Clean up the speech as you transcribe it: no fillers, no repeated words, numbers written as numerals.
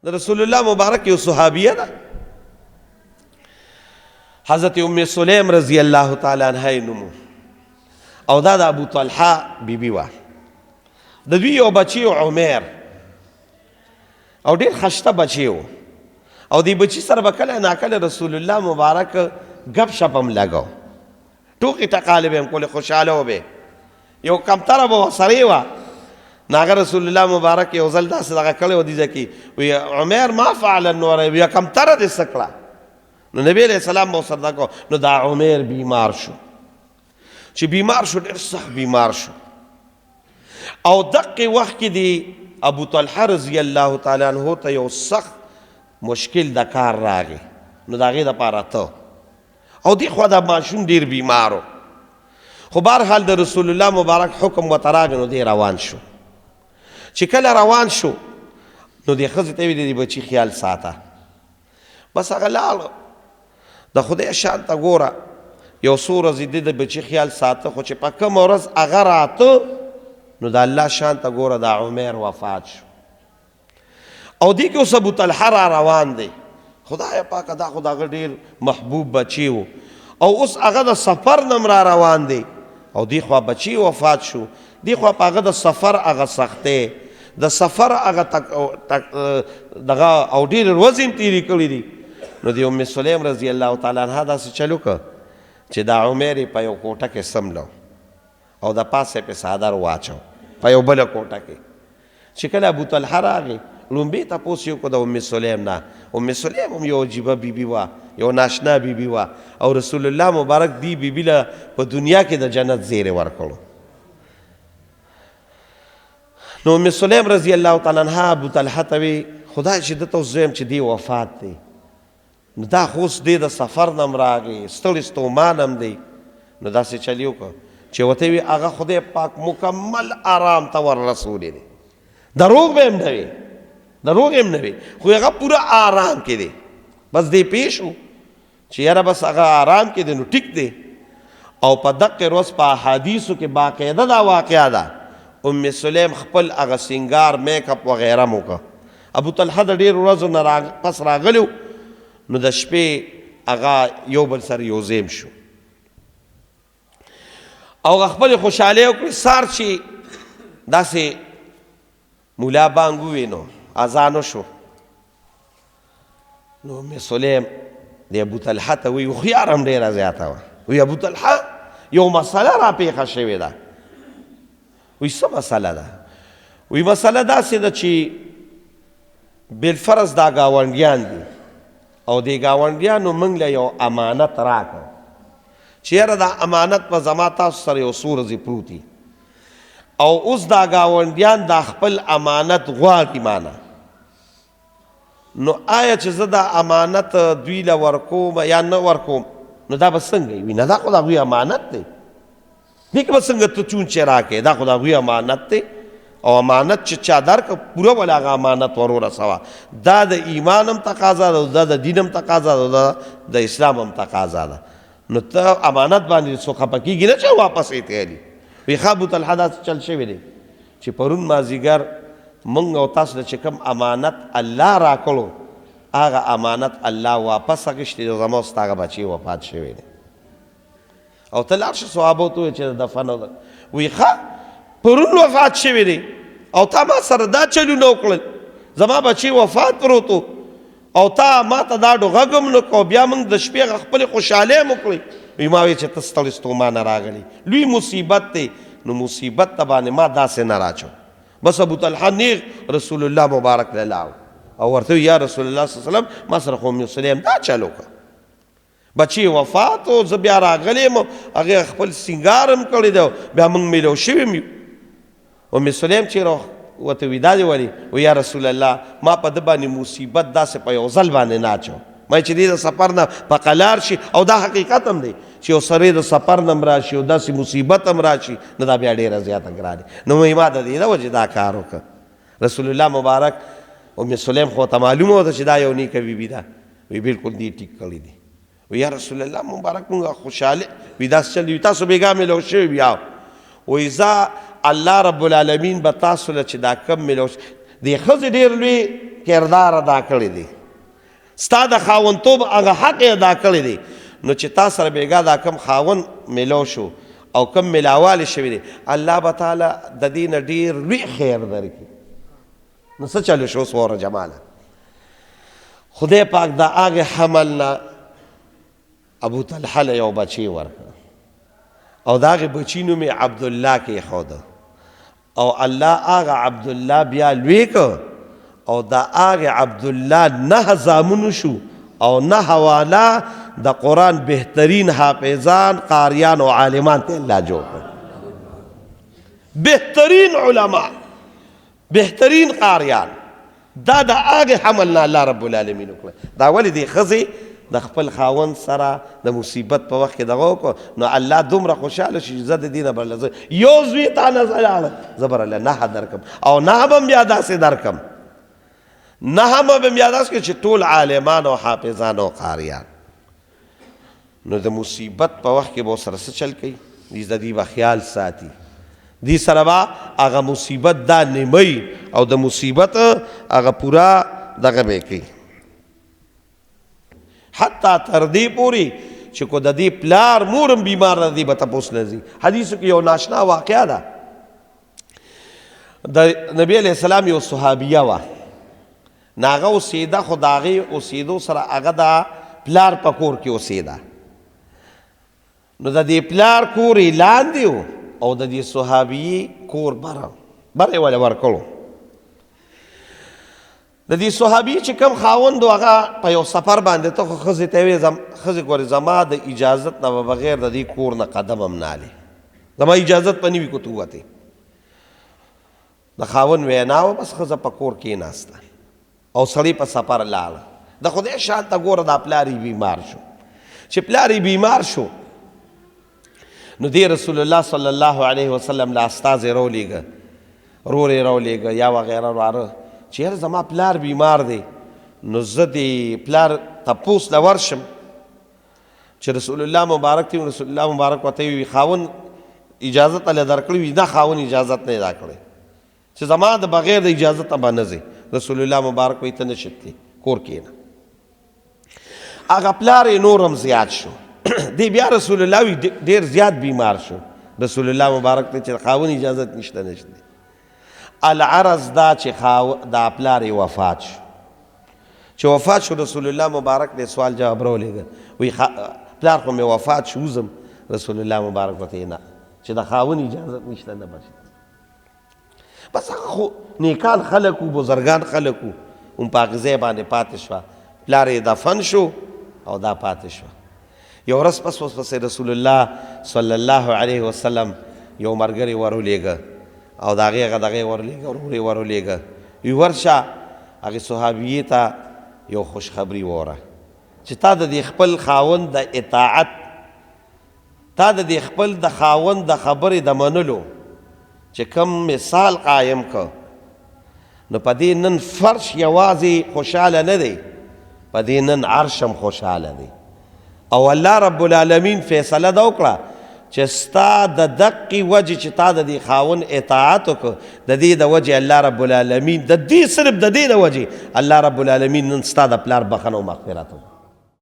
رسول الله مبارک یو صحابیه ده حضرت ام سلیم رضی الله تعالی عنها نومو او دا د ابو طلحه بیبي وه د دوی یو بچی عمر او ډېر خشته بچی و او دی بچی سره به کله ناکله رسول الله مبارک گپ شپ هم لګو ټوکې ټقالې به هم کولې خوشحاله و به یو کمتره به ورسره وه نو هغه رسول الله مبارک یو ځل داسې دغه کړی و دې ځای کې وی عمر ما فعل النور یا کمتره دې څه کړه نو نبی علیہ السلام به ورسره دا کو نو دا عمر بیمار شو چې بیمار شو ډېر سخت بیمار شو او دقې وخت کې دی ابو طلحه رضی الله تعالی عنه ته یو سخت مشکل د کار راغی نو د هغې دپاره ته او دی خوا دا ماشوم ډېر بیمارو خو بهرحال د رسول الله مبارک حکم ورته راغی نو دی روان شو چې کله روان شو نو دې ښځې ته یې د بچي خیال ساته بس هغه لاړه د خدای شان ته ګوره یو څو ورځې د بچي خیال ساته خو چې په کومه ورځ هغه راته نو د الله شان ته ګوره دا عمر وفات شو او دی کې اوس ابو طلحه را روان دی خدای پاکه دا خو د هغه ډېر محبوب بچی و او اوس هغه د سفر نم را روان دی او دی خوا بچی وفات شو دی خوا په هغه د سفر هغه سختۍ د سفر هغه دغه او ډېرې ورځې هم تېرې کړي دي نو د ام سلیم رضی الله تعالی عنها داسې چل وکړه چې دا عمر یې په یو کوټه کې سملو او د پاسه پې څادر واچو په یو بله کوټه کې چې کله ابو طلحه راغی لومبې تپوس یې وکړو د ام سلیم نه ام سلیم هم یو عجیبه بیبي وه یو ناشنا بیبي وه او رسول الله مبارک دی بیبي له په دنیا کې د جنت زیری ورکړو نو ام سلیم رضی الله تعالی عنها ابو طلحه ته وی خدای چې دته اوس زویم چې دی وفات دی نو دا خو اوس دی د سفر نه هم راغی ستړی ستومان هم دی نو داسې چل یې وکړه چې ورته وي هغه خدای پاک مکمل آرام ته ور رسولی دی دروغ به هم نه وي دروغ هم نه وي خو هغه پوره آرام کې دی بس دی پیش و چې یاره بس هغه آرام کې دی نو ټیک دی او په دقې ورځ په احادیثو کې باقاعده دا واقعه ده ام سلیم خپل هغه سینګار میک اپ وغیره م وکړه ابو طلحه د ډېرو ورځو نه پس راغلی نو د شپې هغه یو بل سره یو ځیم شو او هغه خپلې خوشحالۍ وکړې سار چې داسې مولا بانګ ووی نو اذان وشو نو ام سلیم د ابو طلحه ته وی هوښیار هم ډېره زیاته وه وی ابو طلحه یو مسله را پیښه شوې ده وی څه مسله ده وی مسله داسې ده چې بالفرض دا ګاونډیان دي او دې ګاونډیانو موږ له یو امانت راکړ چې یاره دا امانت په زما تاسو سره یو څو ورځې پروت دي او اوس دا ګاونډیان دا خپل امانت غواړي مانه نو آیا چې زه دا امانت دوی له ورکوم یا نه ورکوم نو دا به څنګه وي نه دا خو د هغوی امانت دی دې کې به څنګه ته چونچې راکې دا خو د هغوی امانت دی او امانت چې چا درکړه پوره به هغه امانت ور ورسوه دا د ایمان هم تقاضا ده دا د دین هم تقاضا ده دا د اسلام هم تقاضا ده نو ته امانت باندې څوک خفه کېږي نه چې واپس یې تیالي وی ښه ابو طلحه داسې چل شوی دی چې پرون مازدیګر موږ او تاسو ته چې کوم امانت الله راکړو هغه امانت الله واپس اخیستی دی زما اوس هغه بچی وفات شوی دی او ته لاړ شه صحابو ته ووایې چې دفن وی ښه پرون وفات شوی دی او تا ما سره دا چلونه وکړل زما بچی وفات پروت و او تا ما ته دا ډوغږ هم نه کو بیا موږ د شپې هغه خپلې خوشحالۍ هم وکړئ وی ما وی چې ته ستړی ستومانه راغلی لوی مصیبت دی نو مصیبت ته باندې ما داسې نه راچو بس ابو طلحه نیغ رسول الله مبارک له لاړ او ورته یا رسول الله صلی الله علیه وسلم ما سره خو ام سلیم دا چل وکړه بچی وفات و زه بیا راغلی یم هغې خپل سینګار هم کړی دی بیا موږ میلو شوي یم یو ام سلیم چې ورته وي دا دې ولې و یا رسول الله ما په ده باندې مصیبت داسې په یو ځل باندې نه اچو ما چې دې د سفر نه په قلار شي او دا حقیقت هم دی چې یو سړی د سفر نه هم راشي او داسې مصیبت هم راشي نو دا بیا ډېره زیاته ګرانه نو ما د دې د وجې دا کار وکړه رسول الله مبارک ام سلیم خو ته معلومه وه چې دا یو نیکه بیبي ده وی بلکل دې ټیک کړی دی وی یا رسول الله مبارک مونږ خوشحاله وی داسې چل وي تاسو بېګا میلو شوي بیا وی زه الله رب العالمین به تاسو له چې دا کم میلو دې ښځې ډېر لوی کردار ادا کړی دی ستا د خاوندتوب هغه حق یې ادا کړی دی نو چې تا سره بیګا دا کم خاوند میلو شو او کم میلاوالی شوي دی الله به تعالی د دې نه ډېر لوی خیر درکړي نو څه چلو شو سوره جماله خدای پاک د هغې حمل نه ابو طلحه له یو بچی ورکړه او د هغې بچي نوم یې عبدالله کېښوده او الله هغه عبدالله بیا لوی که او د هغې عبدالله 9 زامنو شو او 9 والا د قرآن بهترین حافظان قاریان او عالمان ته الله جوړ کړ بهترین علما بهترین قاریان دا د هغې حمل نه الله رب العالمین وکړه دا ولې دې ښځې د خپل خاوند سره د مصیبت په وخت کې دغه وکړو نو الله دومره خوشحاله شي زه د دې نه بله زه یو زوی تا نه لاړه زه به رله 9 درکم او 9 به م بیا داسې درکم 9 به م بیا داسې چې ټول عالمان او حافظان او قاریان نو د مصیبت په وخت کې به ورسره څه چل کوي د دې به خیال ساتي دې سره به هغه مصیبت دا نیموي او د مصیبت هغه پوره دغه به کوي حتی تر دې پورې چې کو د دې پلار مورم بیمار ده دې به تپوس نه ځي حدیثو کې یو ناشنا واقعه ده د نبی علیه السلام یو صحابیه وه نو هغه اوسېده خو د هغې اوسېدو سره هغه د پلار په کور کې اوسېده نو د دې پلار کور یې لاندې و او د دې صحابیې کور بره یې ولې ورکړو د دې صحابي چې کوم خاوند و هغه په یو سفر باندې ته خو ښځې ته یې ښځې ګورې زما د اجازت نه به بغیر د دې کور نه قدم هم نه هلې زما اجازت به نه وي که ته ووتې د خاوند وینا وه بس ښځه په کور کېناسته او سړی په سفر لاړه د خدای شان ته ګوره دا پلار یې بیمار شو چې پلار یې بیمار شو نو دی رسول الله صلی الله علیه وسلم له استازی راولېږه رور یې راولېږه یا وغیره واره چې یاره زما پلار بیمار دی نو زه د پلار تپوس له ورشم چې رسول الله مبارک ته رسول الله مبارک ورته وي خاوند اجازت هله درکړې وي نه خاوند اجازت نه یې راکړی چې زما د بغیر د اجازت به نه ځې رسول الله مبارک وایي ته نه شې تللی کور کښېنه هغه پلار یې نور هم زیات شو دی بیا رسول الله وي ډېر زیات بیمار شو رسول الله مبارک ته چې خاوند اجازت نشته نشته العرض دا چې دا پلار یې وفات شو چې وفات شو رسول الله مبارک دې سوال جواب راولېږه وایي پلار خو مې وفات شو وځم رسول الله مبارک ورته نه چې د خاوند اجازت نشته نه بچ بس هغه خو نیکان خلک وو بزرګان خلک وو هم په هغې ځای باندې پاتې شوه پلار یې دفن شو او دا پاتې شوه یو ورځ پس پسې رسول الله صلی الله علیه وسلم یو ملګری ورولېږه او د هغې هغه دغه یې ورولېږه ورور یې ورولېږه وي ورشه هغې صحابیې ته یو خوشخبري ووره چې تا د دې خپل خاوند د اطاعت تا د دې خپل د خاوند د خبرې د منلو چې کم مثال قایم که نو په دې نن فرش یوازې خوشحاله نه دی په دې نن عرش هم خوشحاله دی او الله رب العالمین فیصله دا وکړه چې ستا د دقې وجې چې تا د دې خاوند اطاعت وکړه د دې د وجې الله رب العالمین د دې صرف د دې د وجې الله رب العالمین نن ستا د پلار بخښنه او مغفرت وکړه